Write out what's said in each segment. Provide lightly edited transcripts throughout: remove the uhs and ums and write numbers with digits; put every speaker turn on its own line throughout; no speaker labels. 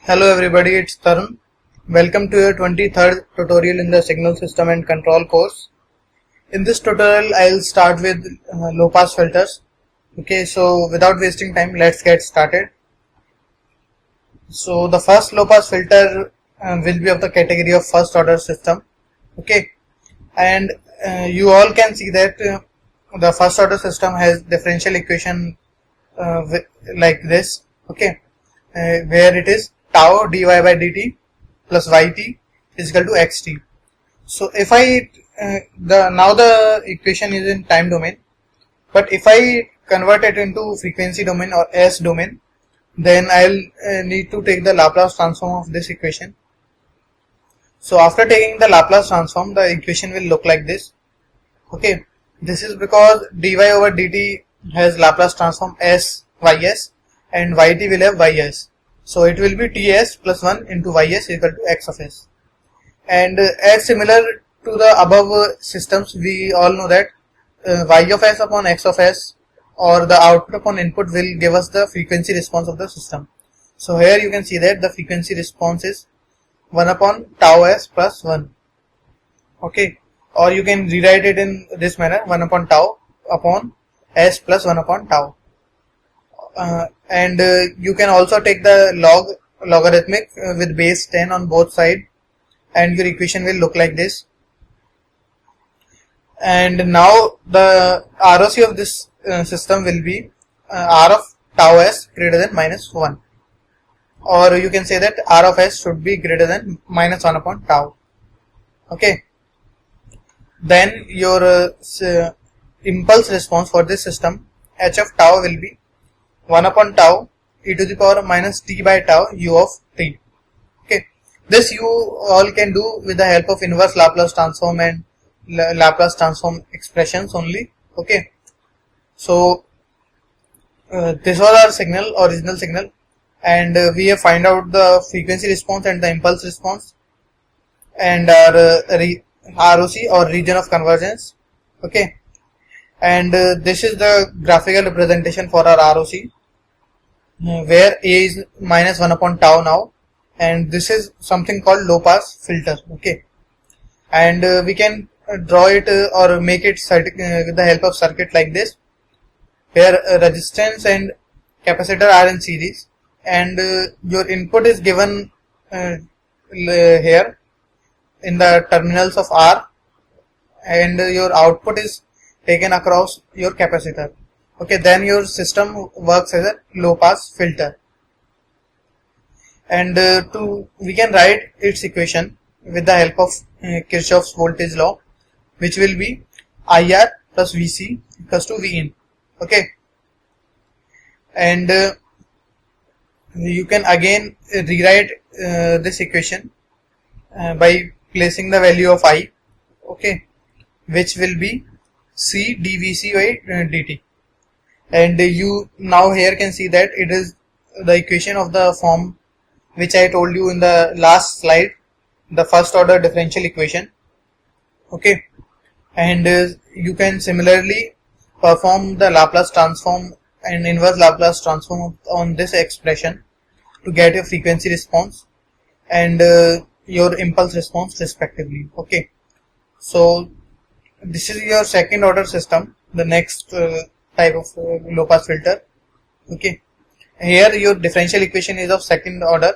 Hello everybody, it's Tarun. Welcome to your 23rd tutorial in the Signal System and Control course. In this tutorial, I'll start with low pass filters. Okay, so without wasting time, let's get started. So the first low pass filter will be of the category of first order system. Okay, and you all can see that the first order system has differential equation like this. Okay, where it is tau dy by dt plus yt is equal to xt. So if I now the equation is in time domain, but if I convert it into frequency domain or s domain, then I'll need to take the Laplace transform of this equation. So after taking the Laplace transform, the equation will look like this. Okay, this is because dy over dt has Laplace transform s ys and yt will have ys. So it will be ts plus 1 into ys equal to x of s. And as similar to the above systems, we all know that y of s upon x of s or the output upon input will give us the frequency response of the system. So here you can see that the frequency response is 1 upon tau s plus 1. Okay, or you can rewrite it in this manner, 1 upon tau upon s plus 1 upon tau. And you can also take the logarithmic with base 10 on both sides, and your equation will look like this. And now the ROC of this system will be R of tau s greater than minus 1, or you can say that R of s should be greater than minus 1 upon tau. Okay, then your impulse response for this system, h of tau, will be 1 upon tau e to the power minus t by tau u of t. Okay, this you all can do with the help of inverse Laplace transform and Laplace transform expressions only. Okay, so this was our original signal, and we have find out the frequency response and the impulse response and our ROC or region of convergence. Okay, and this is the graphical representation for our ROC, where a is minus 1 upon tau now, and this is something called low pass filter. Okay, and we can draw it or make it with the help of circuit like this, where resistance and capacitor are in series, and your input is given here in the terminals of R, and your output is taken across your capacitor. Okay, then your system works as a low pass filter, and we can write its equation with the help of Kirchhoff's voltage law, which will be IR plus VC equals to Vin. Okay, and you can again rewrite this equation by placing the value of I. Okay, which will be C dVc by dt. And you now here can see that it is the equation of the form which I told you in the last slide, the first order differential equation. Okay, and you can similarly perform the Laplace transform and inverse Laplace transform on this expression to get your frequency response and your impulse response respectively. Okay, so this is your second order system, the next type of low pass filter. Okay, here your differential equation is of second order,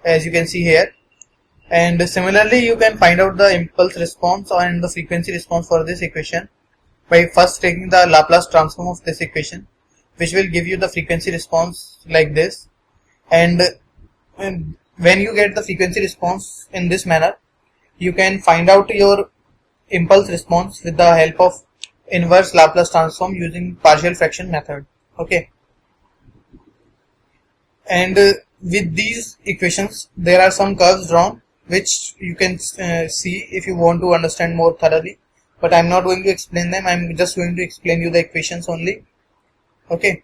as you can see here, and similarly you can find out the impulse response and the frequency response for this equation by first taking the Laplace transform of this equation, which will give you the frequency response like this. And when you get the frequency response in this manner, you can find out your impulse response with the help of inverse Laplace transform using partial fraction method. Okay, and with these equations there are some curves drawn which you can see if you want to understand more thoroughly, but I am not going to explain them. I am just going to explain you the equations only. Okay,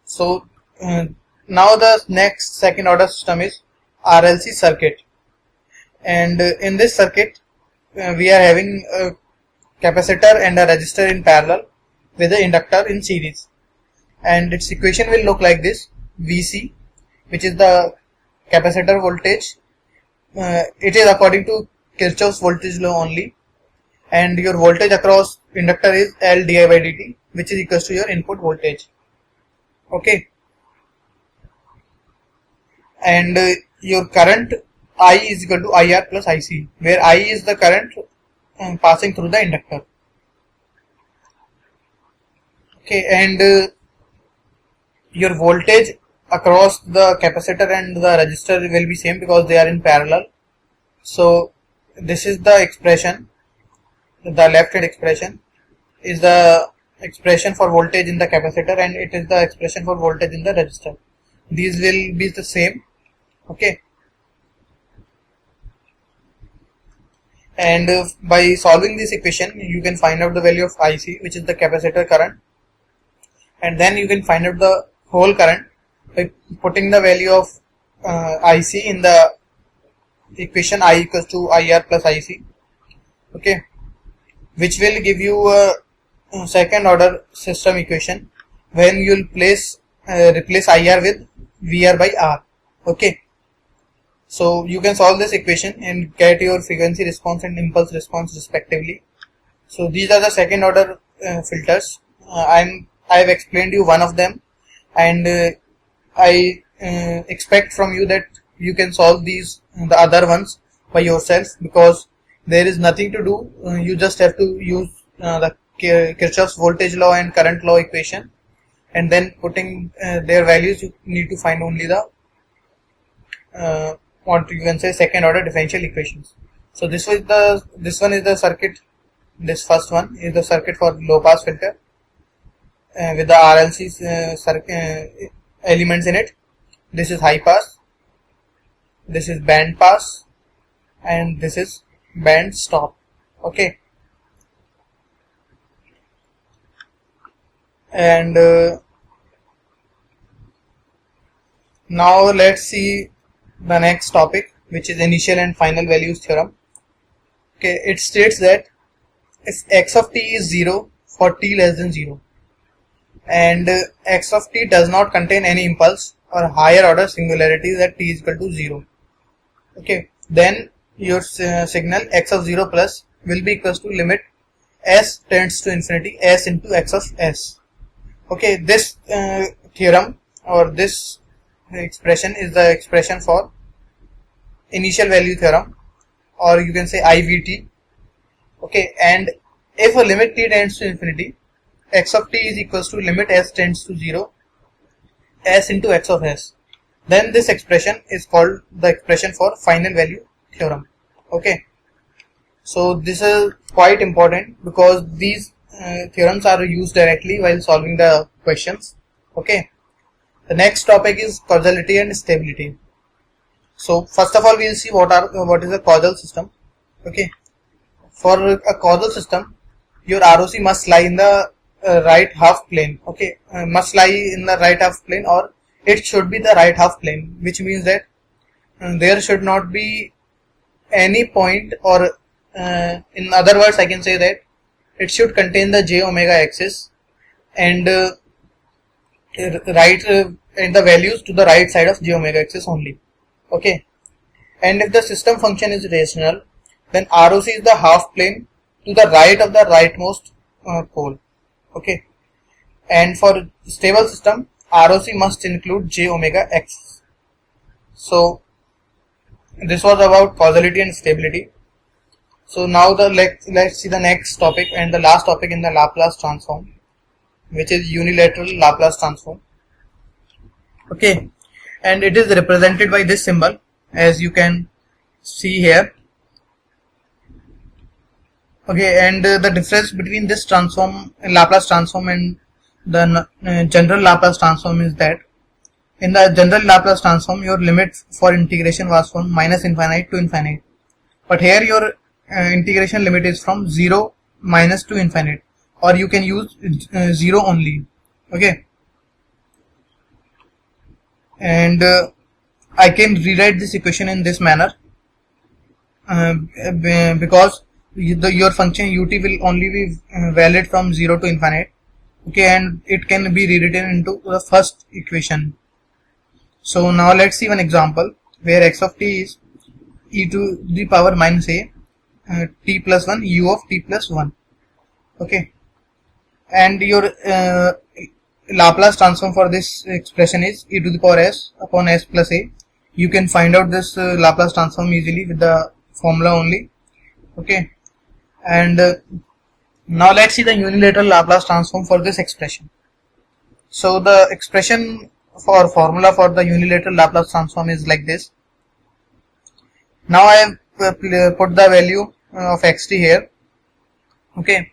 so now the next second order system is RLC circuit, and in this circuit we are having a capacitor and a resistor in parallel with the inductor in series, and its equation will look like this: Vc, which is the capacitor voltage, it is according to Kirchhoff's voltage law only, and your voltage across inductor is L di by dt, which is equals to your input voltage. Okay, and your current I is equal to IR plus IC, where I is the current passing through the inductor. Okay, and your voltage across the capacitor and the resistor will be same because they are in parallel. So this is the expression. The left hand expression is the expression for voltage in the capacitor, and it is the expression for voltage in the resistor. These will be the same. Okay, and by solving this equation you can find out the value of IC, which is the capacitor current, and then you can find out the whole current by putting the value of IC in the equation I equals to IR plus IC. Okay, which will give you a second order system equation when you will replace IR with VR by R. Okay, so you can solve this equation and get your frequency response and impulse response respectively. So these are the second order filters. I have explained you one of them, and I expect from you that you can solve the other ones by yourself, because there is nothing to do. You just have to use the Kirchhoff's voltage law and current law equation, and then putting their values, you need to find only the what you can say second order differential equations. So this one is the circuit. This first one is the circuit for low pass filter with the RLC elements in it. This is high pass, this is band pass, and this is band stop. Okay, and now let's see the next topic, which is initial and final values theorem. Okay, it states that if x of t is 0 for t less than 0 and x of t does not contain any impulse or higher order singularities at t is equal to 0, okay, then your signal x of 0 plus will be equals to limit s tends to infinity s into x of s. Okay, this theorem or this expression is the expression for initial value theorem, or you can say IVT. Okay, and if a limit t tends to infinity, x of t is equals to limit s tends to 0 s into x of s, then this expression is called the expression for final value theorem. Okay, so this is quite important because these theorems are used directly while solving the questions. Okay, the next topic is causality and stability. So first of all, we will see what is a causal system. Okay, for a causal system, your ROC must lie in the right half plane. Okay, must lie in the right half plane, or it should be the right half plane, which means that there should not be any point, or in other words I can say that it should contain the j omega axis and and the values to the right side of j omega axis only. Okay, and if the system function is rational, then ROC is the half plane to the right of the rightmost pole. Okay, and for stable system, ROC must include j omega x. So this was about causality and stability. So now let's see the next topic and the last topic in the Laplace transform, which is unilateral Laplace transform. Okay, and it is represented by this symbol, as you can see here. Okay, and the difference between this transform, Laplace transform, and the general Laplace transform is that in the general Laplace transform, your limit for integration was from minus infinite to infinite, but here your integration limit is from 0 minus to infinite, or you can use 0 only. Okay, and I can rewrite this equation in this manner because your function ut will only be valid from 0 to infinite. Okay, and it can be rewritten into the first equation. So now let's see one example. where x of t is e to the power minus a t plus 1 u of t plus 1. Okay, and your Laplace transform for this expression is e to the power s upon s plus a. You can find out this Laplace transform easily with the formula only. Okay, and now let's see the unilateral Laplace transform for this expression. So the expression for formula for the unilateral Laplace transform is like this. Now I have put the value of xt here. Okay,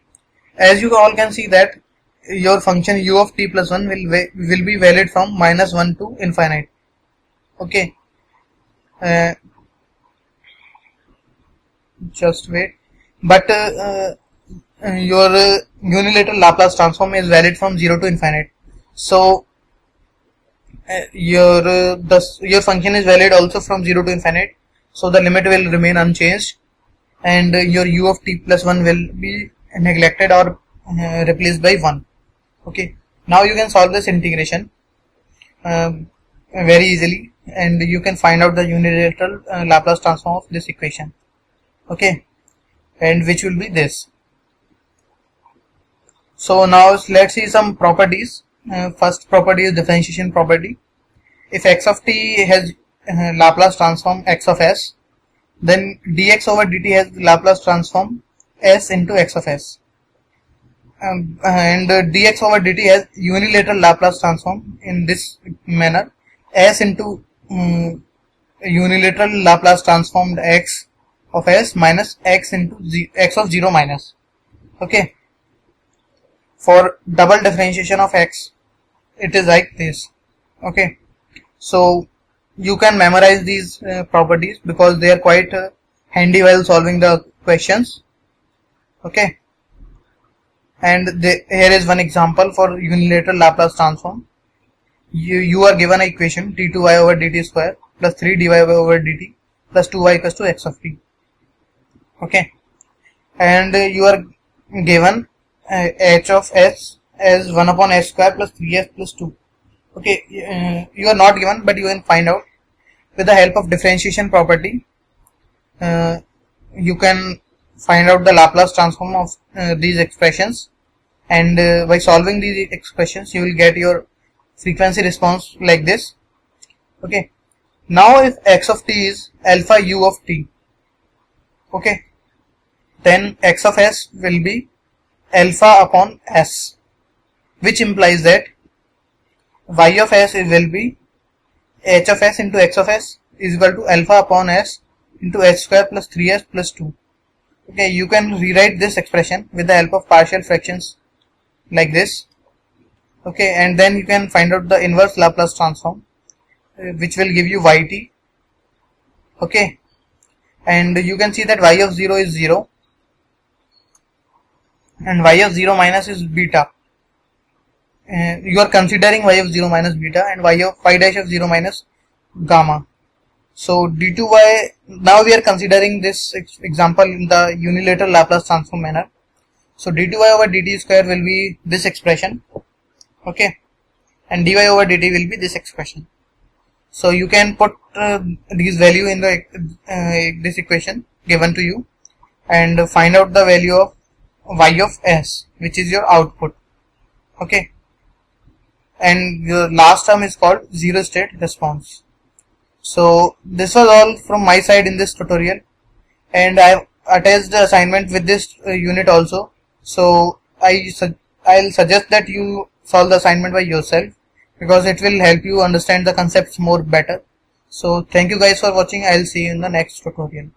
as you all can see that your function u of t plus 1 will be valid from minus 1 to infinite. Okay, just wait, but your unilateral Laplace transform is valid from 0 to infinite. So your function is valid also from 0 to infinite, so the limit will remain unchanged, and your u of t plus 1 will be neglected or replaced by 1. Okay, now you can solve this integration very easily, and you can find out the unilateral Laplace transform of this equation. Okay, and which will be this. So now let's see some properties. First property is differentiation property. If x of t has Laplace transform x of s, then dx over dt has Laplace transform s into x of s, and dx over dt has unilateral Laplace transform in this manner, s into unilateral Laplace transformed x of s minus x into x of 0 minus. Okay, for double differentiation of x it is like this. Okay, so you can memorize these properties because they are quite handy while solving the questions. Okay, and here is one example for unilateral Laplace transform. You are given an equation t2y over dt square plus 3dy over dt plus 2y equals to x of t. Okay, and you are given h of s as 1 upon s square plus 3s plus 2. Okay, you are not given, but you can find out with the help of differentiation property. You can find out the Laplace transform of these expressions, and by solving these expressions you will get your frequency response like this. Okay, now if x of t is alpha u of t, okay, then x of s will be alpha upon s, which implies that y of s will be h of s into x of s is equal to alpha upon s into h square plus 3s plus 2. Okay, you can rewrite this expression with the help of partial fractions like this. Okay, and then you can find out the inverse Laplace transform, which will give you yt. Okay, and you can see that y of 0 is 0 and y of 0 minus is beta. You are considering y of 0 minus beta and y dash of 0 minus gamma. So d2y, now we are considering this example in the unilateral Laplace transform manner. So d2y over dt square will be this expression. Okay, and dy over dt will be this expression. So you can put these value in the this equation given to you and find out the value of y of s, which is your output. Okay, and your last term is called zero state response. So this was all from my side in this tutorial, and I have attached the assignment with this unit also. So I'll suggest that you solve the assignment by yourself because it will help you understand the concepts more better. So thank you guys for watching. I'll see you in the next tutorial.